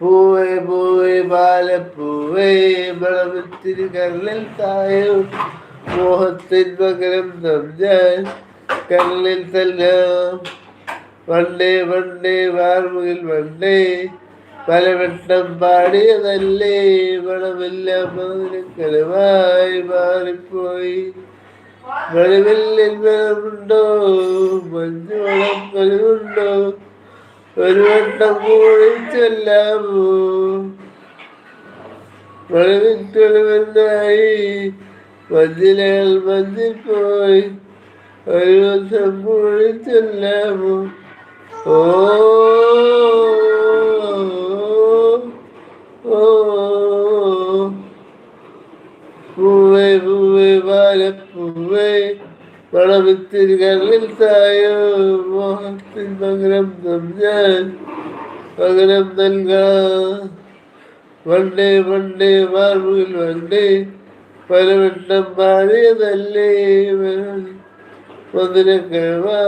പൂവേ പൂവേ പാലപ്പൂവേ മണമത്തിരി കരളിൽ തായോ മോഹത്തിൻ മകരം ഞാൻ കരളിൽ തല്ലാം വണ്ടേ വണ്ടേ വാർമുകിൽ വണ്ടേ പലവട്ടം പാടിയതല്ലേ മണമില്ല മധുരക്കരമായി മാറിപ്പോയി മഴവില്ലിൽ മണമുണ്ടോ മഞ്ഞുവളം പലവുണ്ടോ ഒരു വട്ടം കൂടി ചൊല്ലാമോ മഴവിറ്റൊളിവെന്നായി മഞ്ഞിലകൾ മഞ്ഞിൽ പോയി ഒരു ദിവസം കൂടി ചൊല്ലാമോ ഓ പൂവേ പൂവേ പാലപ്പൂവേ മണമിത്തിരി കരളിൽ തായോ മോഹത്തിൻ പകരം ഞാൻ പകരം നൽകാം വണ്ടേ വണ്ടേ മാർമുകിൽ വണ്ടേ പലവട്ടം പാടിയതല്ലേ മധുരക്കരവാ